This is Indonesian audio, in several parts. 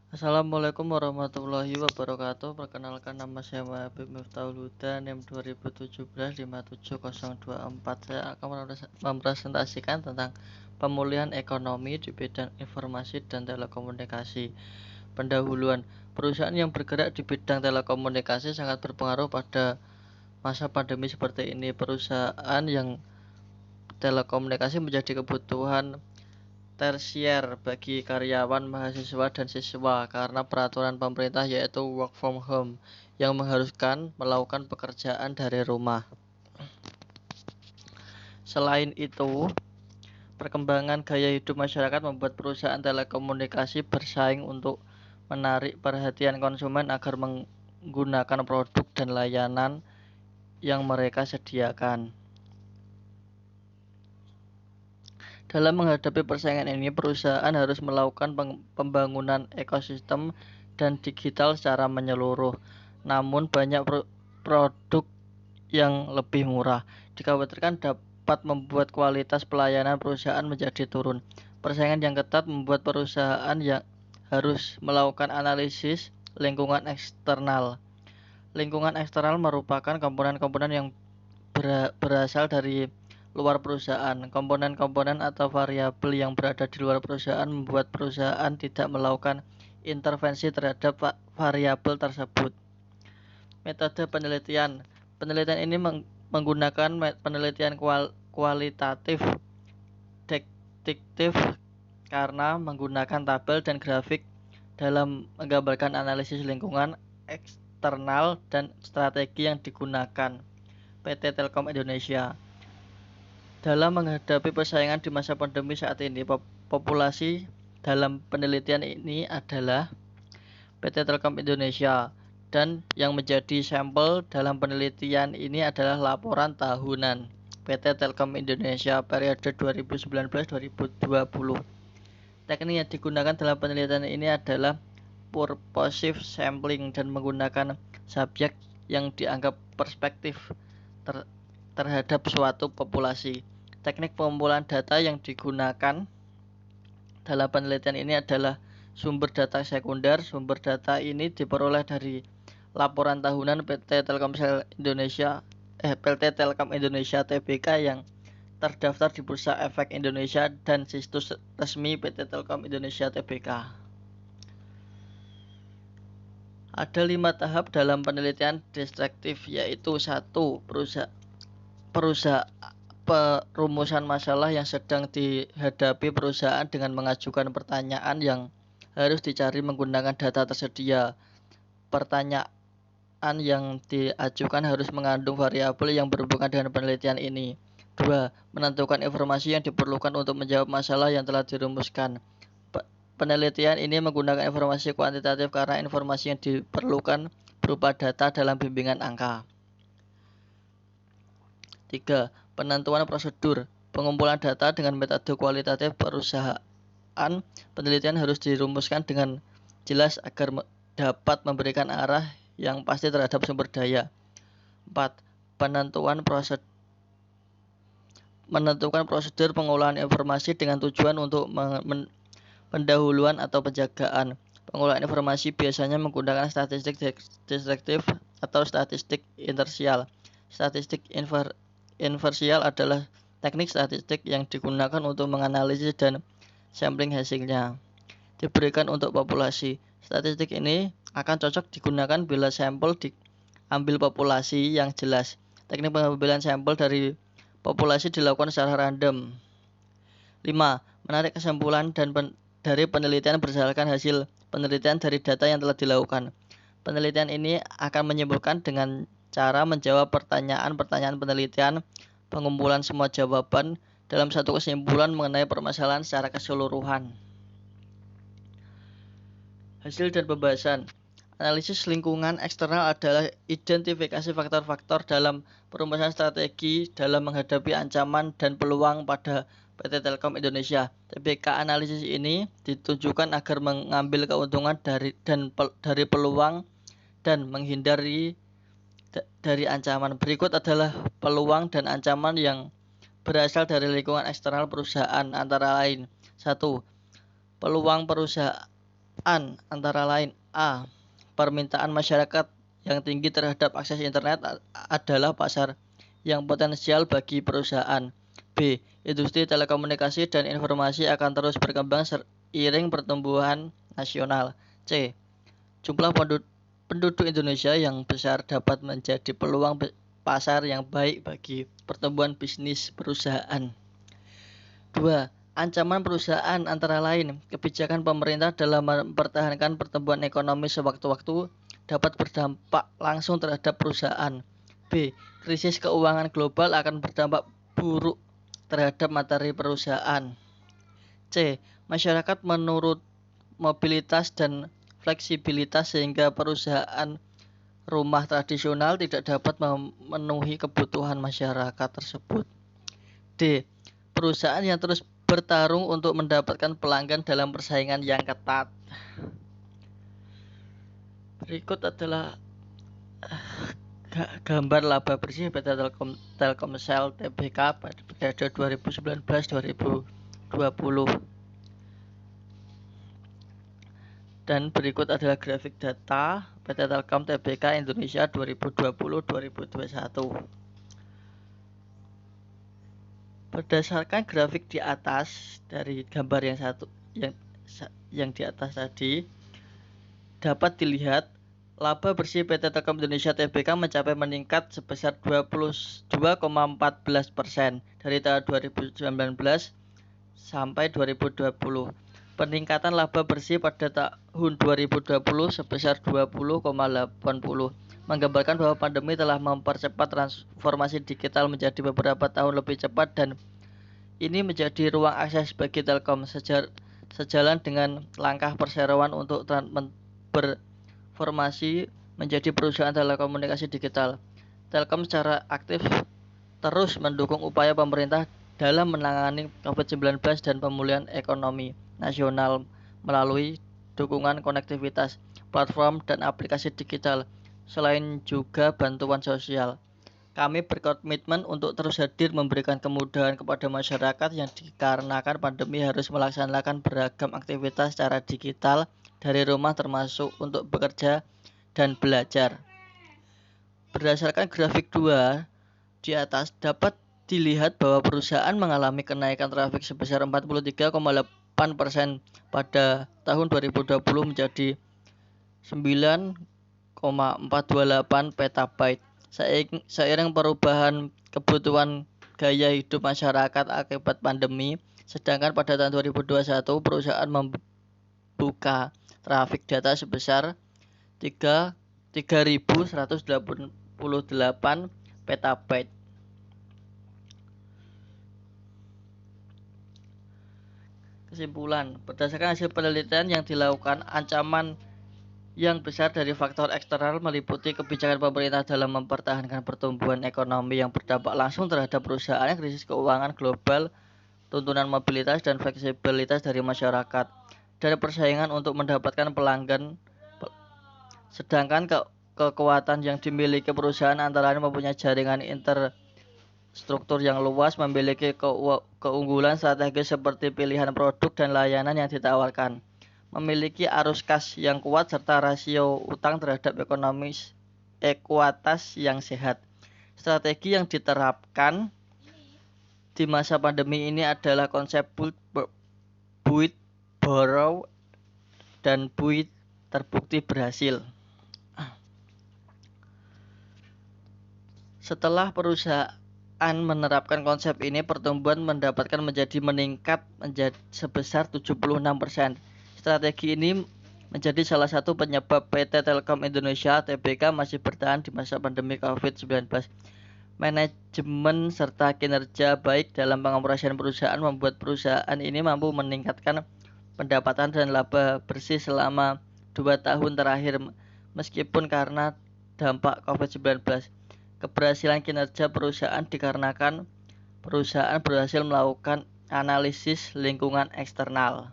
Assalamualaikum warahmatullahi wabarakatuh. Perkenalkan, nama saya Habib Miftahul Huda, NIM 2017 57024. Saya akan mempresentasikan tentang pemulihan ekonomi di bidang informasi dan telekomunikasi. Pendahuluan, perusahaan yang bergerak di bidang telekomunikasi sangat berpengaruh pada masa pandemi seperti ini. Perusahaan yang telekomunikasi menjadi kebutuhan tersier bagi karyawan, mahasiswa, dan siswa karena peraturan pemerintah yaitu work from home yang mengharuskan melakukan pekerjaan dari rumah. Selain itu, perkembangan gaya hidup masyarakat membuat perusahaan telekomunikasi bersaing untuk menarik perhatian konsumen agar menggunakan produk dan layanan yang mereka sediakan. Dalam menghadapi persaingan ini, perusahaan harus melakukan pembangunan ekosistem dan digital secara menyeluruh. Namun, banyak produk yang lebih murah dikhawatirkan dapat membuat kualitas pelayanan perusahaan menjadi turun. Persaingan yang ketat membuat perusahaan yang harus melakukan analisis lingkungan eksternal. Lingkungan eksternal merupakan komponen-komponen yang berasal dari luar perusahaan. Komponen-komponen atau variabel yang berada di luar perusahaan membuat perusahaan tidak melakukan intervensi terhadap variabel tersebut. Metode penelitian. Penelitian ini menggunakan penelitian kualitatif deduktif karena menggunakan tabel dan grafik dalam menggambarkan analisis lingkungan eksternal dan strategi yang digunakan. PT Telkom Indonesia. Dalam menghadapi persaingan di masa pandemi saat ini, populasi dalam penelitian ini adalah PT Telkom Indonesia, dan yang menjadi sampel dalam penelitian ini adalah laporan tahunan PT Telkom Indonesia periode 2019-2020. Teknik yang digunakan dalam penelitian ini adalah purposive sampling dan menggunakan subjek yang dianggap perspektif terhadap suatu populasi. Teknik pengumpulan data yang digunakan dalam penelitian ini adalah sumber data sekunder. Sumber data ini diperoleh dari laporan tahunan PT Telkomsel Indonesia PT Telkom Indonesia Tbk yang terdaftar di Bursa Efek Indonesia dan situs resmi PT Telkom Indonesia Tbk. Ada 5 tahap dalam penelitian destruktif, yaitu 1. Perumusan masalah yang sedang dihadapi perusahaan dengan mengajukan pertanyaan yang harus dicari menggunakan data tersedia. Pertanyaan yang diajukan harus mengandung variabel yang berhubungan dengan penelitian ini. 2. Menentukan informasi yang diperlukan untuk menjawab masalah yang telah dirumuskan. Penelitian ini menggunakan informasi kuantitatif karena informasi yang diperlukan berupa data dalam bimbingan angka. 3. Penentuan prosedur. Pengumpulan data dengan metode kualitatif perusahaan. Penelitian harus dirumuskan dengan jelas agar dapat memberikan arah yang pasti terhadap sumber daya. 4. Menentukan prosedur pengolahan informasi dengan tujuan untuk pendahuluan atau penjagaan. Pengolahan informasi biasanya menggunakan statistik destruktif atau statistik intersial. Statistik inversial adalah teknik statistik yang digunakan untuk menganalisis dan sampling hasilnya diberikan untuk populasi. Statistik ini akan cocok digunakan bila sampel diambil populasi yang jelas. Teknik pengambilan sampel dari populasi dilakukan secara random. 5. Menarik kesimpulan dari penelitian berdasarkan hasil penelitian dari data yang telah dilakukan. Penelitian ini akan menyimpulkan dengan cara menjawab pertanyaan-pertanyaan penelitian, pengumpulan semua jawaban dalam satu kesimpulan mengenai permasalahan secara keseluruhan. Hasil dan pembahasan. Analisis lingkungan eksternal adalah identifikasi faktor-faktor dalam perumusan strategi dalam menghadapi ancaman dan peluang pada PT Telkom Indonesia. Tbk analisis ini ditujukan agar mengambil keuntungan dari peluang dan menghindari dari ancaman. Berikut adalah peluang dan ancaman yang berasal dari lingkungan eksternal perusahaan, antara lain. 1. Peluang antara lain A. Permintaan masyarakat yang tinggi terhadap akses internet adalah pasar yang potensial bagi perusahaan. B. Industri telekomunikasi dan informasi akan terus berkembang seiring pertumbuhan nasional. C. Jumlah penduduk Indonesia yang besar dapat menjadi peluang pasar yang baik bagi pertumbuhan bisnis perusahaan. 2. Ancaman perusahaan antara lain kebijakan pemerintah dalam mempertahankan pertumbuhan ekonomi sewaktu-waktu dapat berdampak langsung terhadap perusahaan. B. Krisis keuangan global akan berdampak buruk terhadap materi perusahaan. C. Masyarakat menurut mobilitas dan fleksibilitas sehingga perusahaan rumah tradisional tidak dapat memenuhi kebutuhan masyarakat tersebut. D. Perusahaan yang terus bertarung untuk mendapatkan pelanggan dalam persaingan yang ketat. Berikut adalah gambar laba bersih PT Telkomsel Tbk pada periode 2019-2020. Dan berikut adalah grafik data PT Telkom Tbk Indonesia 2020-2021. Berdasarkan grafik di atas dari gambar yang di atas tadi, dapat dilihat laba bersih PT Telkom Indonesia Tbk meningkat sebesar 22,14% dari tahun 2019 sampai 2020. Peningkatan laba bersih pada tahun 2020 sebesar 20,80, menggambarkan bahwa pandemi telah mempercepat transformasi digital menjadi beberapa tahun lebih cepat dan ini menjadi ruang akses bagi Telkom sejalan dengan langkah perseroan untuk berformasi menjadi perusahaan telekomunikasi digital. Telkom secara aktif terus mendukung upaya pemerintah dalam menangani COVID-19 dan pemulihan ekonomi nasional melalui dukungan konektivitas, platform, dan aplikasi digital, selain juga bantuan sosial. Kami berkomitmen untuk terus hadir memberikan kemudahan kepada masyarakat yang dikarenakan pandemi harus melaksanakan beragam aktivitas secara digital dari rumah termasuk untuk bekerja dan belajar. Berdasarkan grafik 2 di atas dapat dilihat bahwa perusahaan mengalami kenaikan trafik sebesar 43,8% pada tahun 2020 menjadi 9,428 petabyte. Seiring perubahan kebutuhan gaya hidup masyarakat akibat pandemi, sedangkan pada tahun 2021 perusahaan membuka trafik data sebesar 3.188 petabyte. Kesimpulan, berdasarkan hasil penelitian yang dilakukan, ancaman yang besar dari faktor eksternal meliputi kebijakan pemerintah dalam mempertahankan pertumbuhan ekonomi yang berdampak langsung terhadap perusahaan, krisis keuangan global, tuntunan mobilitas dan fleksibilitas dari masyarakat, dan persaingan untuk mendapatkan pelanggan. Sedangkan kekuatan yang dimiliki perusahaan antara lain mempunyai jaringan struktur yang luas, memiliki keunggulan strategis seperti pilihan produk dan layanan yang ditawarkan, memiliki arus kas yang kuat serta rasio utang terhadap ekuitas yang sehat. Strategi yang diterapkan di masa pandemi ini adalah konsep build, borrow, dan build terbukti berhasil. Setelah perusahaan menerapkan konsep ini, pertumbuhan meningkat sebesar 76%. Strategi ini menjadi salah satu penyebab PT Telkom Indonesia Tbk masih bertahan di masa pandemi COVID-19. Manajemen serta kinerja baik dalam pengoperasian perusahaan membuat perusahaan ini mampu meningkatkan pendapatan dan laba bersih selama 2 tahun terakhir meskipun karena dampak COVID-19. Keberhasilan kinerja perusahaan dikarenakan perusahaan berhasil melakukan analisis lingkungan eksternal.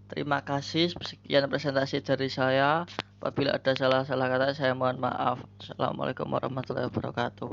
Terima kasih, sekian presentasi dari saya. Apabila ada salah-salah kata, saya mohon maaf. Assalamualaikum warahmatullahi wabarakatuh.